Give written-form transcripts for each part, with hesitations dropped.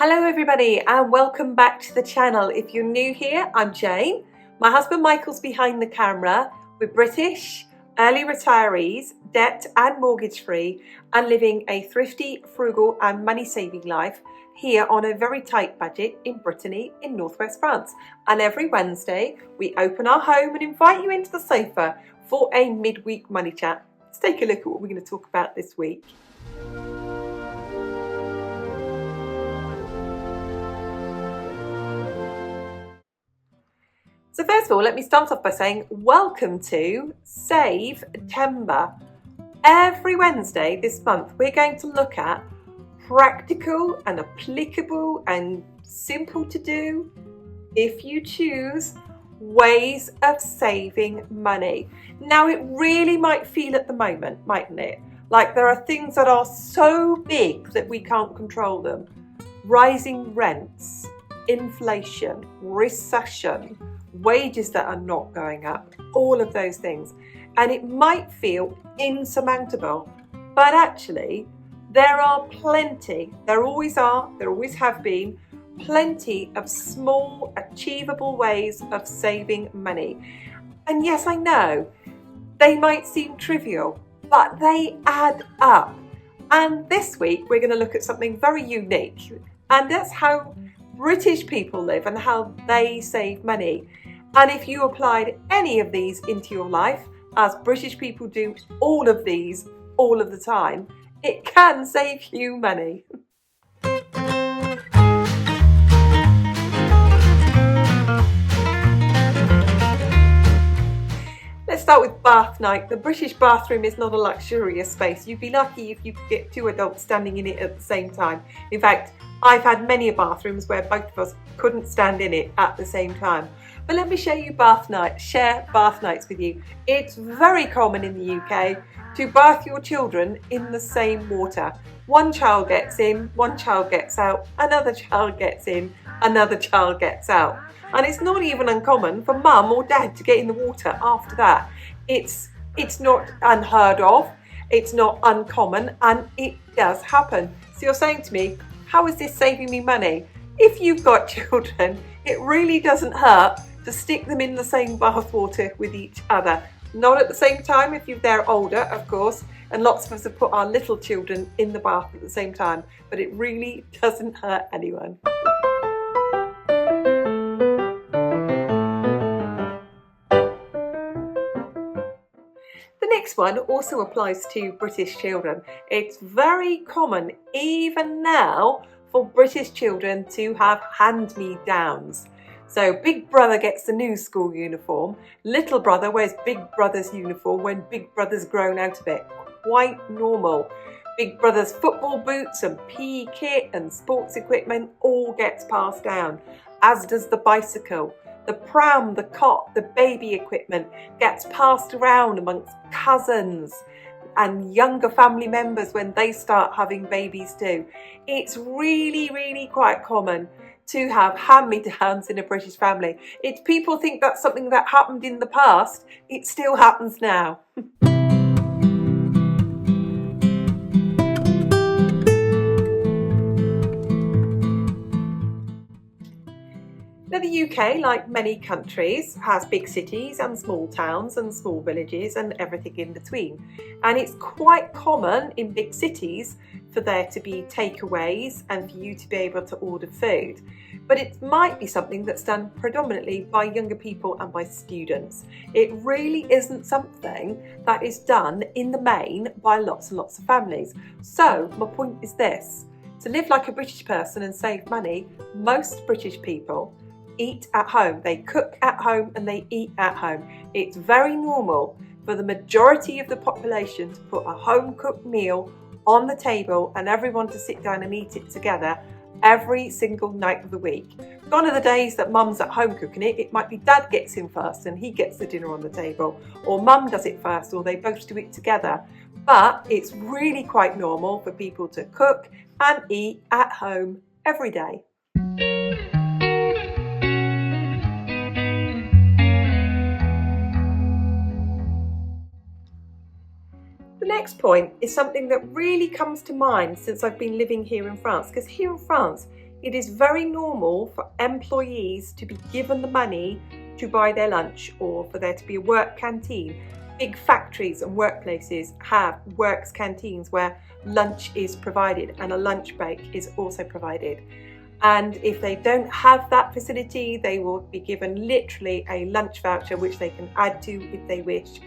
Hello everybody and welcome back to the channel. If you're new here, I'm Jane. My husband Michael's behind the camera. We're British, early retirees, debt and mortgage free, and living a thrifty, frugal and money saving life here on a very tight budget in Brittany in northwest France. And every Wednesday we open our home and invite you into the sofa for a midweek money chat. Let's take a look at what we're going to talk about this week. So first of all, let me start off by saying welcome to Save-Tember. Every Wednesday this month, we're going to look at practical and applicable and simple to do, if you choose, ways of saving money. Now, it really might feel at the moment, mightn't it? Like there are things that are so big that we can't control them. Rising rents, inflation, recession, wages that are not going up, all of those things. And it might feel insurmountable, but actually there are plenty, there always have been, plenty of small achievable ways of saving money. And yes, I know, they might seem trivial, but they add up. And this week we're going to look at something very unique, and that's how British people live and how they save money. And if you applied any of these into your life, as British people do all of these all of the time, it can save you money. Let's start with bath night. The British bathroom is not a luxurious space. You'd be lucky if you could get two adults standing in it at the same time. In fact, I've had many bathrooms where both of us couldn't stand in it at the same time. But let me show you share bath nights with you. It's very common in the UK to bath your children in the same water. One child gets in, one child gets out, another child gets in, another child gets out. And it's not even uncommon for mum or dad to get in the water after that. It's not unheard of, it's not uncommon, and it does happen. So you're saying to me, how is this saving me money? If you've got children, it really doesn't hurt to stick them in the same bath water with each other. Not at the same time if they're older, of course, and lots of us have put our little children in the bath at the same time, but it really doesn't hurt anyone. The next one also applies to British children. It's very common, even now, for British children to have hand-me-downs. So big brother gets the new school uniform, little brother wears big brother's uniform when big brother's grown out of it. Quite normal. Big brother's football boots and PE kit and sports equipment all gets passed down, as does the bicycle. The pram, the cot, the baby equipment gets passed around amongst cousins and younger family members when they start having babies too. It's really quite common to have hand-me-downs in a British family. People think that's something that happened in the past. It still happens now. Now, the UK, like many countries, has big cities and small towns and small villages and everything in between. And it's quite common in big cities for there to be takeaways and for you to be able to order food. But it might be something that's done predominantly by younger people and by students. It really isn't something that is done in the main by lots and lots of families. So my point is this: to live like a British person and save money, most British people eat at home. They cook at home and they eat at home. It's very normal for the majority of the population to put a home cooked meal on the table and everyone to sit down and eat it together every single night of the week. Gone are the days that mum's at home cooking it. It might be dad gets in first and he gets the dinner on the table, or mum does it first, or they both do it together. But it's really quite normal for people to cook and eat at home every day. The next point is something that really comes to mind since I've been living here in France, because here in France, it is very normal for employees to be given the money to buy their lunch, or for there to be a work canteen. Big factories and workplaces have works canteens where lunch is provided, and a lunch break is also provided. And if they don't have that facility, they will be given literally a lunch voucher which they can add to if they wish,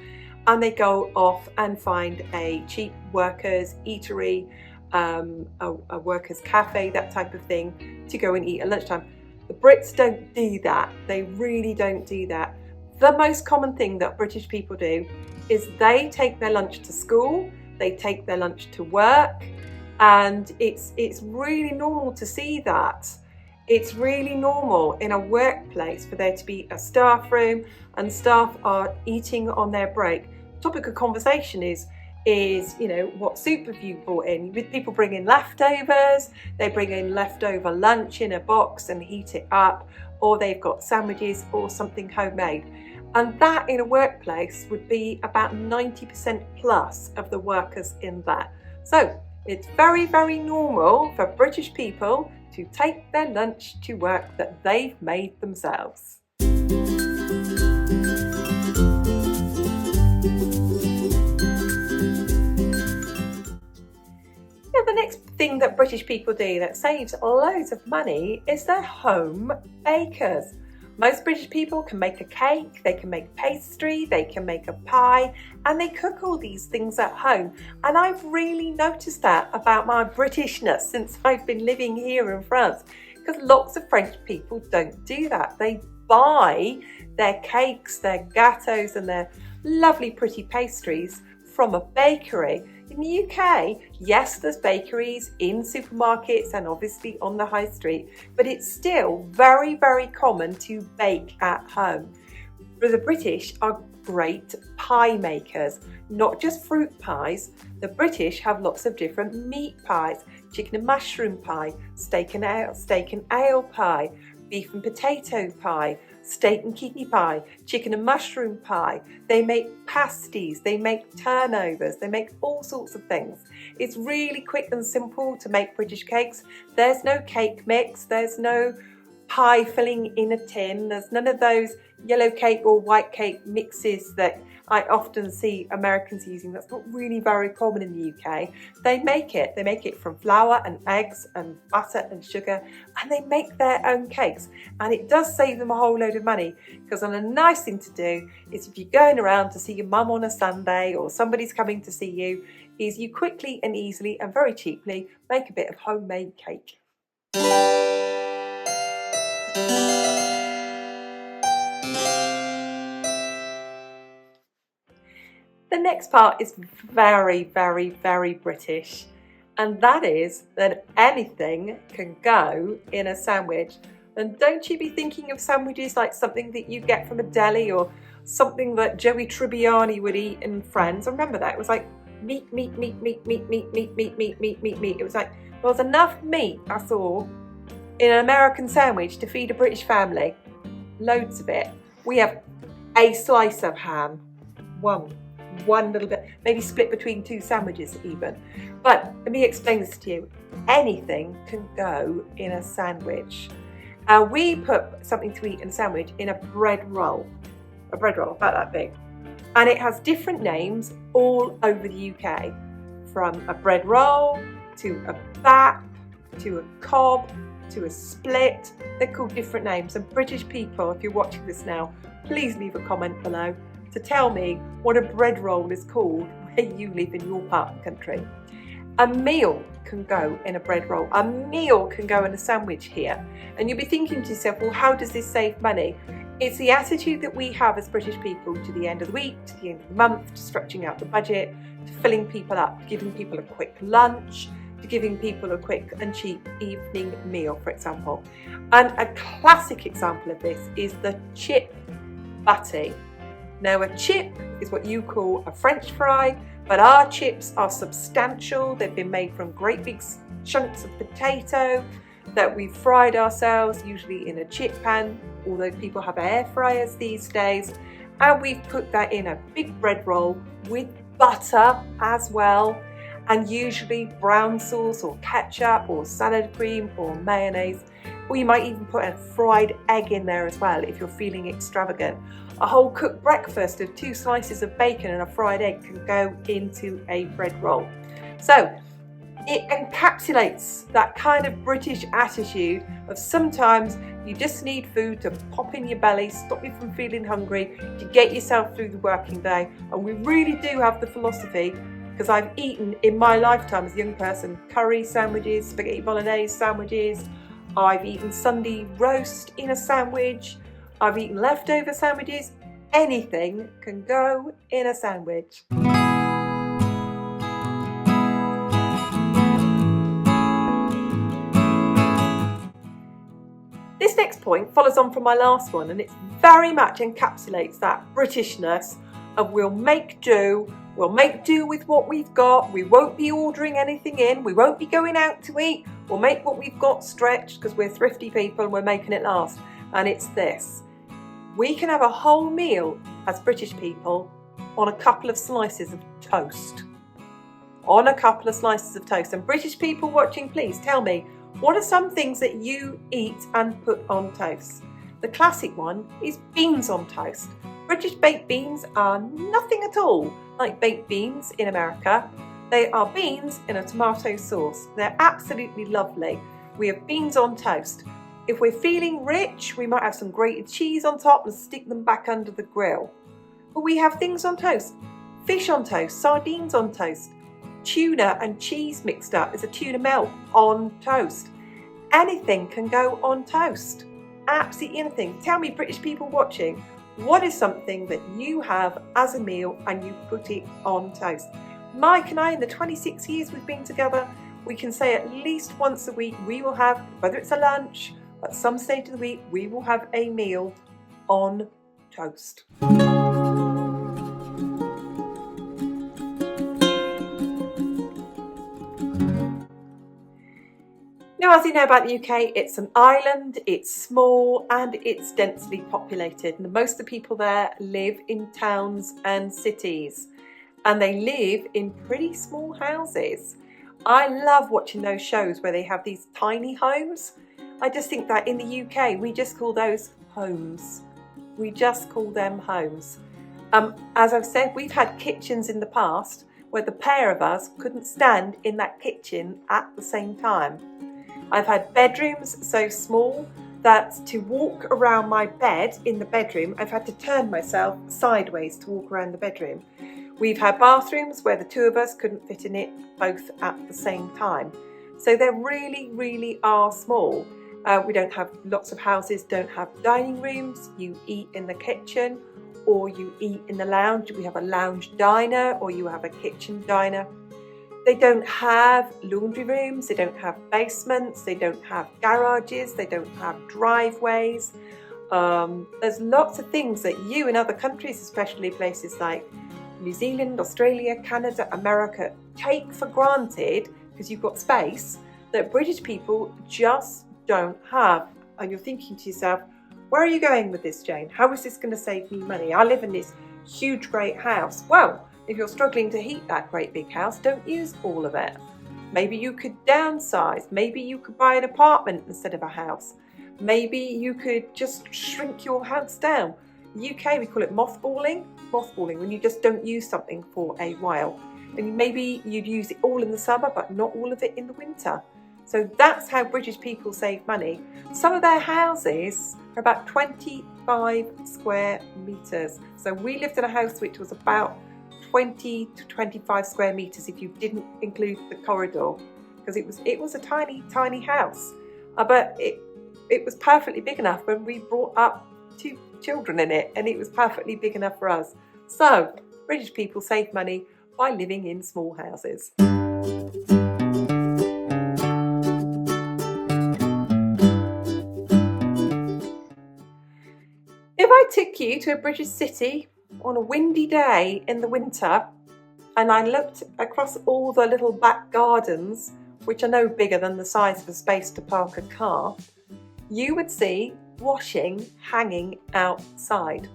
and they go off and find a cheap workers eatery, a workers cafe, that type of thing, to go and eat at lunchtime. The Brits don't do that. They really don't do that. The most common thing that British people do is they take their lunch to school, they take their lunch to work, and it's really normal to see that. It's really normal in a workplace for there to be a staff room and staff are eating on their break. Topic of conversation is what soup have you brought in? People bring in leftovers, they bring in leftover lunch in a box and heat it up, or they've got sandwiches or something homemade. And that in a workplace would be about 90% plus of the workers in that. So it's very, very normal for British people to take their lunch to work that they've made themselves. The next thing that British people do that saves loads of money is they're home bakers. Most British people can make a cake, they can make pastry, they can make a pie, and they cook all these things at home. And I've really noticed that about my Britishness since I've been living here in France, because lots of French people don't do that. They buy their cakes, their gâteaux and their lovely pretty pastries from a bakery. In the UK, yes, there's bakeries in supermarkets and obviously on the high street, but it's still very, very common to bake at home. But the British are great pie makers, not just fruit pies. The British have lots of different meat pies: chicken and mushroom pie, steak and ale pie, beef and potato pie, steak and kidney pie, chicken and mushroom pie. They make pasties, they make turnovers, they make all sorts of things. It's really quick and simple to make British cakes. There's no cake mix, there's no pie filling in a tin, there's none of those yellow cake or white cake mixes that I often see Americans using. That's not really very common in the UK. They make it from flour and eggs and butter and sugar, and they make their own cakes. And it does save them a whole load of money, because a nice thing to do is, if you're going around to see your mum on a Sunday or somebody's coming to see you, is you quickly and easily and very cheaply make a bit of homemade cake. The next part is very, very, very British, and that is that anything can go in a sandwich. And don't you be thinking of sandwiches like something that you get from a deli or something that Joey Tribbiani would eat in Friends. Remember that? It was like meat, meat, meat, meat, meat, meat, meat, meat, meat, meat, meat, meat. It was like there was enough meat, I saw, in an American sandwich to feed a British family. Loads of it. We have a slice of ham, one little bit, maybe split between two sandwiches even. But let me explain this to you. Anything can go in a sandwich. We put something to eat in a sandwich in a bread roll about that big. And it has different names all over the UK, from a bread roll to a bap to a cob to a split. They're called different names. And British people, if you're watching this now, please leave a comment below to tell me what a bread roll is called where you live in your part of the country. A meal can go in a bread roll. A meal can go in a sandwich here. And you'll be thinking to yourself, well, how does this save money? It's the attitude that we have as British people to the end of the week, to the end of the month, to stretching out the budget, to filling people up, to giving people a quick lunch, to giving people a quick and cheap evening meal, for example. And a classic example of this is the chip butty. Now, a chip is what you call a French fry, but our chips are substantial. They've been made from great big chunks of potato that we've fried ourselves, usually in a chip pan, although people have air fryers these days. And we've put that in a big bread roll with butter as well, and usually brown sauce or ketchup or salad cream or mayonnaise. Or you might even put a fried egg in there as well if you're feeling extravagant. A whole cooked breakfast of 2 slices of bacon and a fried egg can go into a bread roll. So it encapsulates that kind of British attitude of sometimes you just need food to pop in your belly, stop you from feeling hungry, to get yourself through the working day. And we really do have the philosophy, because I've eaten in my lifetime as a young person curry sandwiches, spaghetti bolognese sandwiches, I've eaten Sunday roast in a sandwich, I've eaten leftover sandwiches. Anything can go in a sandwich. This next point follows on from my last one, and it very much encapsulates that Britishness of we'll make do with what we've got, we won't be ordering anything in, we won't be going out to eat, we'll make what we've got stretched because we're thrifty people and we're making it last. And it's this: we can have a whole meal as British people on a couple of slices of toast. On a couple of slices of toast. And British people watching, please tell me, what are some things that you eat and put on toast? The classic one is beans on toast. British baked beans are nothing at all like baked beans in America. They are beans in a tomato sauce. They're absolutely lovely. We have beans on toast. If we're feeling rich, we might have some grated cheese on top and stick them back under the grill. But we have things on toast. Fish on toast, sardines on toast, tuna and cheese mixed up as a tuna melt on toast. Anything can go on toast. Absolutely anything. Tell me, British people watching, what is something that you have as a meal and you put it on toast? Mike and I, in the 26 years we've been together, we can say at least once a week we will have, whether it's a lunch, at some stage of the week, we will have a meal on toast. Now, as you know about the UK, it's an island, it's small and it's densely populated. And most of the people there live in towns and cities, and they live in pretty small houses. I love watching those shows where they have these tiny homes. I just think that in the UK, we just call those homes. We just call them homes. As I've said, we've had kitchens in the past where the pair of us couldn't stand in that kitchen at the same time. I've had bedrooms so small that to walk around my bed in the bedroom, I've had to turn myself sideways to walk around the bedroom. We've had bathrooms where the two of us couldn't fit in it both at the same time. So they really, really are small. We don't have, lots of houses don't have dining rooms. You eat in the kitchen or you eat in the lounge. We have a lounge diner or you have a kitchen diner. They don't have laundry rooms, they don't have basements, they don't have garages, they don't have driveways. There's lots of things that you in other countries, especially places like New Zealand, Australia, Canada, America, take for granted because you've got space that British people just don't have. And you're thinking to yourself, where are you going with this, Jane? How is this going to save me money? I live in this huge, great house. Well, if you're struggling to heat that great big house, don't use all of it. Maybe you could downsize. Maybe you could buy an apartment instead of a house. Maybe you could just shrink your house down. In the UK, we call it mothballing. Mothballing, when you just don't use something for a while. And maybe you'd use it all in the summer, but not all of it in the winter. So that's how British people save money. Some of their houses are about 25 square metres. So we lived in a house which was about 20 to 25 square metres if you didn't include the corridor, because it was a tiny house, but it was perfectly big enough when we brought up 2 children in it, and it was perfectly big enough for us. So British people save money by living in small houses. If I took you to a British city on a windy day in the winter, and I looked across all the little back gardens, which are no bigger than the size of a space to park a car, you would see washing hanging outside.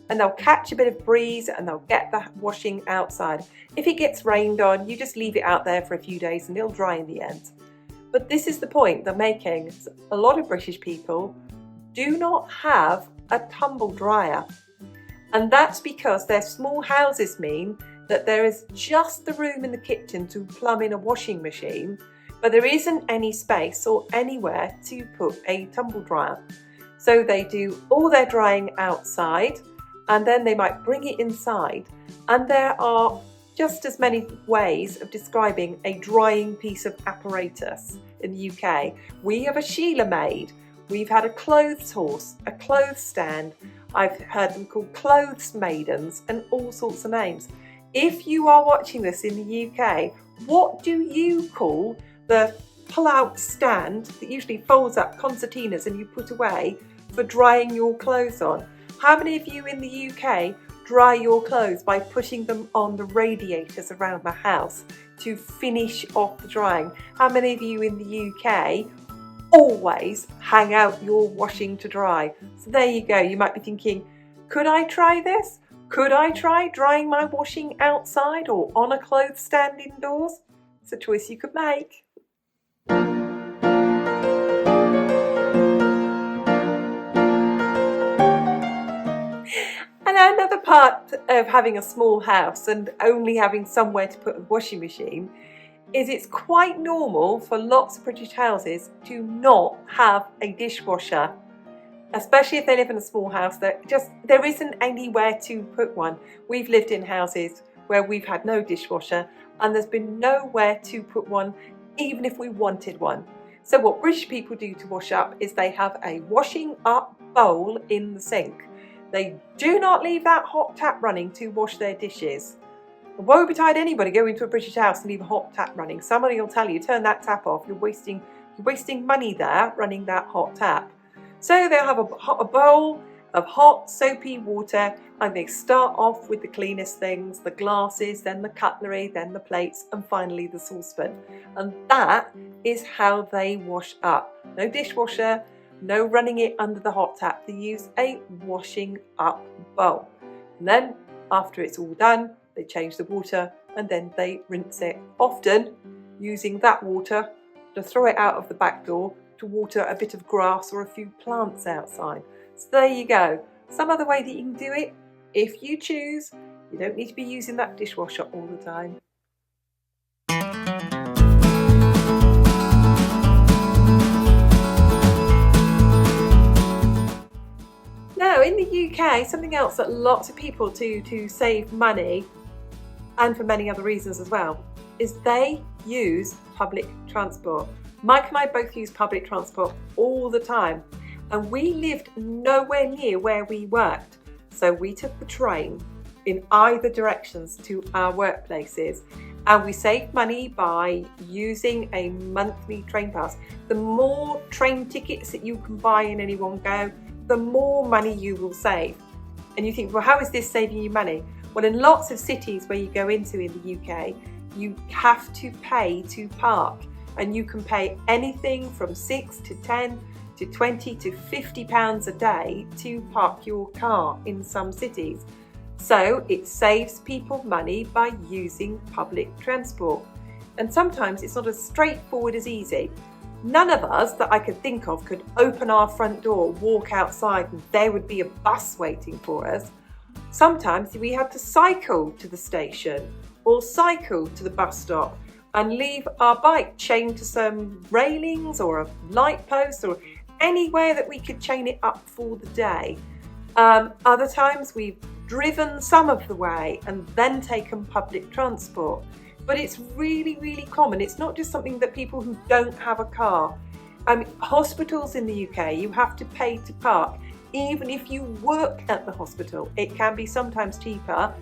And they'll catch a bit of breeze and they'll get the washing outside. If it gets rained on, you just leave it out there for a few days and it'll dry in the end. But this is the point they're making. A lot of British people do not have a tumble dryer. And that's because their small houses mean that there is just the room in the kitchen to plumb in a washing machine, but there isn't any space or anywhere to put a tumble dryer. So they do all their drying outside, and then they might bring it inside. And there are just as many ways of describing a drying piece of apparatus in the UK. We have a Sheila maid, we've had a clothes horse, a clothes stand, I've heard them called clothes maidens, and all sorts of names. If you are watching this in the UK, what do you call the pull-out stand that usually folds up concertinas and you put away for drying your clothes on? How many of you in the UK dry your clothes by putting them on the radiators around the house to finish off the drying? How many of you in the UK always hang out your washing to dry? So there you go. You might be thinking, could I try this? Could I try drying my washing outside or on a clothes stand indoors? It's a choice you could make. And another part of having a small house and only having somewhere to put a washing machine is it's quite normal for lots of British houses to not have a dishwasher. Especially if they live in a small house, there isn't anywhere to put one. We've lived in houses where we've had no dishwasher and there's been nowhere to put one, even if we wanted one. So what British people do to wash up is they have a washing up bowl in the sink. They do not leave that hot tap running to wash their dishes. Woe betide anybody go into a British house and leave a hot tap running. Somebody will tell you, turn that tap off. You're wasting money there running that hot tap. So they'll have a bowl of hot soapy water, and they start off with the cleanest things, the glasses, then the cutlery, then the plates, and finally the saucepan. And that is how they wash up. No dishwasher, no running it under the hot tap. They use a washing up bowl. And then after it's all done, they change the water and then they rinse it, often using that water to throw it out of the back door to water a bit of grass or a few plants outside. So there you go. Some other way that you can do it, if you choose. You don't need to be using that dishwasher all the time. Now, in the UK, something else that lots of people do to save money, and for many other reasons as well, is they use public transport. Mike and I both use public transport all the time, and we lived nowhere near where we worked, so we took the train in either directions to our workplaces, and we saved money by using a monthly train pass. The more train tickets that you can buy in any one go, the more money you will save. And you think, well, how is this saving you money? Well, in lots of cities where you go into in the UK, you have to pay to park, and you can pay anything from 6 to 10 to 20 to 50 pounds a day to park your car in some cities. So it saves people money by using public transport. And sometimes it's not as straightforward as easy. None of us that I could think of could open our front door, walk outside, and there would be a bus waiting for us. Sometimes we had to cycle to the station or cycle to the bus stop and leave our bike chained to some railings or a light post or anywhere that we could chain it up for the day. Other times we've driven some of the way and then taken public transport. But it's really, really common. It's not just something that people who don't have a car. Hospitals in the UK, you have to pay to park. Even if you work at the hospital, it can be sometimes cheaper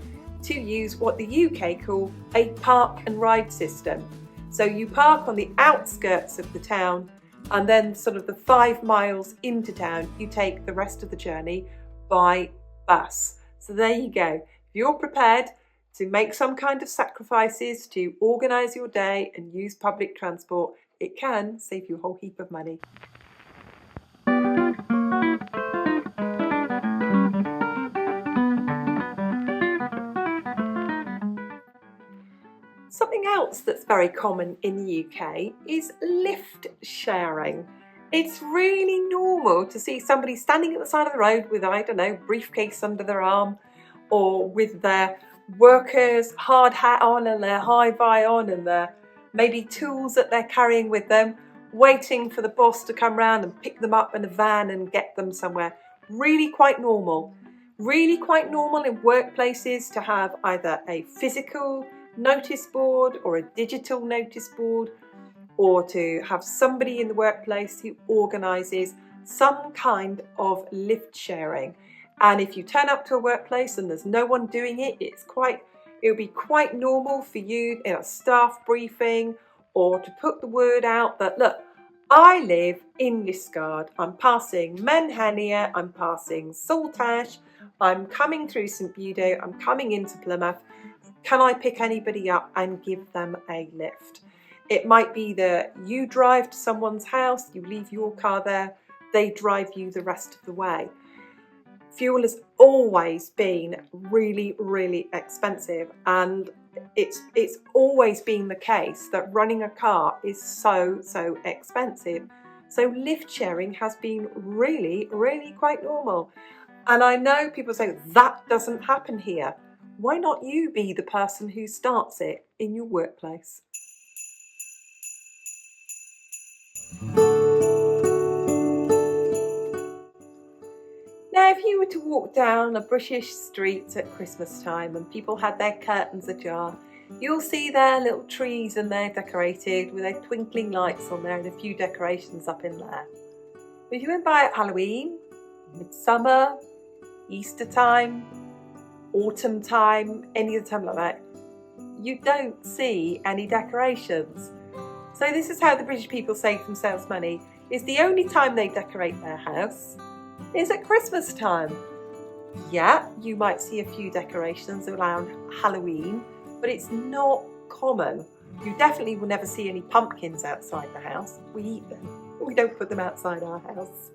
to use what the UK call a park and ride system. So you park on the outskirts of the town, and then sort of the 5 miles into town, you take the rest of the journey by bus. So there you go. If you're prepared to make some kind of sacrifices to organise your day and use public transport, it can save you a whole heap of money. Something else that's very common in the UK is lift sharing. It's really normal to see somebody standing at the side of the road with, I don't know, briefcase under their arm, or with their workers' hard hat on and their hi-fi on and their maybe tools that they're carrying with them, waiting for the boss to come round and pick them up in a van and get them somewhere. Really quite normal. Really quite normal in workplaces to have either a physical notice board or a digital notice board, or to have somebody in the workplace who organises some kind of lift sharing. And if you turn up to a workplace and there's no one doing it, it would be quite normal for you in a staff briefing or to put the word out that, look, I live in Liskeard, I'm passing Menhania, I'm passing Saltash, I'm coming through St Budo, I'm coming into Plymouth, can I pick anybody up and give them a lift? It might be that you drive to someone's house, you leave your car there, they drive you the rest of the way. Fuel has always been really, really expensive, and it's always been the case that running a car is so expensive. So lift sharing has been really, really quite normal. And I know people say that doesn't happen here. Why not you be the person who starts it in your workplace? Now, if you were to walk down a British street at Christmas time and people had their curtains ajar, you'll see their little trees and they're decorated with their twinkling lights on there and a few decorations up in there. But if you went by at Halloween, midsummer, Easter time, autumn time, any other time like that, you don't see any decorations. So this is how the British people save themselves money. It's the only time they decorate their house is at Christmas time. Yeah, you might see a few decorations around Halloween, but it's not common. You definitely will never see any pumpkins outside the house. We eat them. We don't put them outside our house.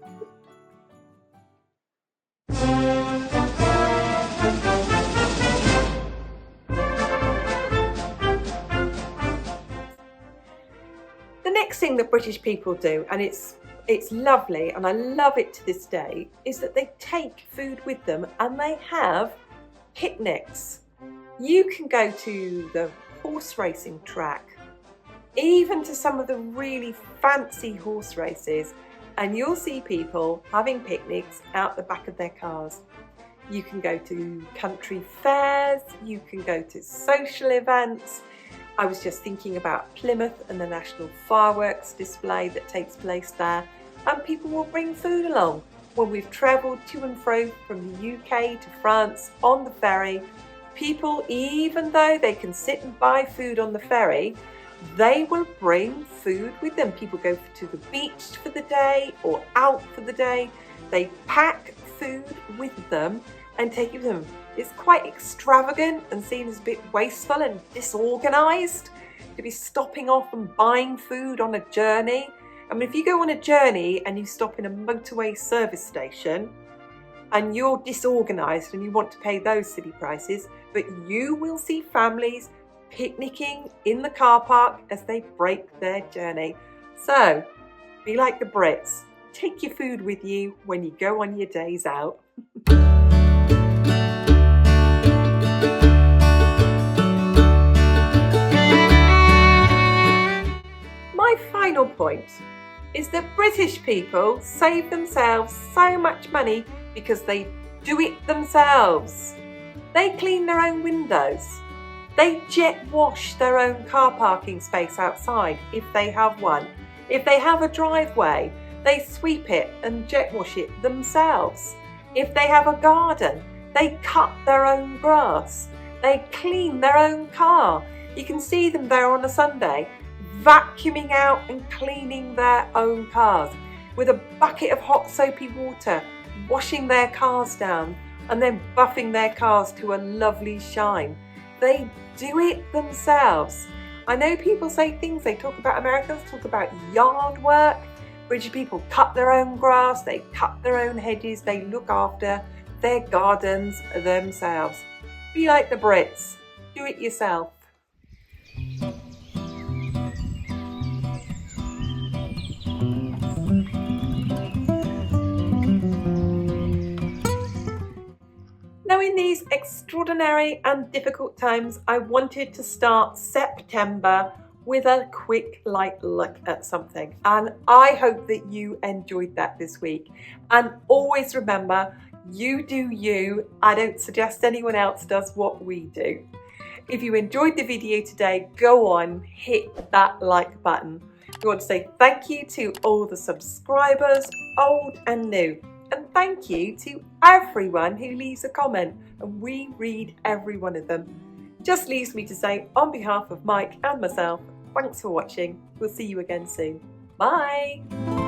The next thing that British people do, and it's lovely and I love it to this day, is that they take food with them and they have picnics. You can go to the horse racing track, even to some of the really fancy horse races, and you'll see people having picnics out the back of their cars. You can go to country fairs, you can go to social events. I was just thinking about Plymouth and the national fireworks display that takes place there, and people will bring food along. When we've travelled to and fro from the UK to France on the ferry, people, even though they can sit and buy food on the ferry, they will bring food with them. People go to the beach for the day or out for the day. They pack food with them and take it with them. It's quite extravagant and seen as a bit wasteful and disorganised to be stopping off and buying food on a journey. I mean, if you go on a journey and you stop in a motorway service station and you're disorganised and you want to pay those silly prices, but you will see families picnicking in the car park as they break their journey. So, be like the Brits. Take your food with you when you go on your days out. My final point is that British people save themselves so much money because they do it themselves. They clean their own windows. They jet wash their own car parking space outside if they have one. If they have a driveway, they sweep it and jet wash it themselves. If they have a garden, they cut their own grass. They clean their own car. You can see them there on a Sunday, vacuuming out and cleaning their own cars with a bucket of hot soapy water, washing their cars down and then buffing their cars to a lovely shine. They do it themselves. I know people say things, they talk about, Americans talk about yard work. British people cut their own grass, they cut their own hedges, they look after their gardens themselves. Be like the Brits, do it yourself. So in these extraordinary and difficult times, I wanted to start September with a quick light look at something, and I hope that you enjoyed that this week. And always remember, you do you. I don't suggest anyone else does what we do. If you enjoyed the video today, go on, hit that like button. We want to say thank you to all the subscribers, old and new. And thank you to everyone who leaves a comment, and we read every one of them. Just leaves me to say, on behalf of Mike and myself, thanks for watching. We'll see you again soon. Bye!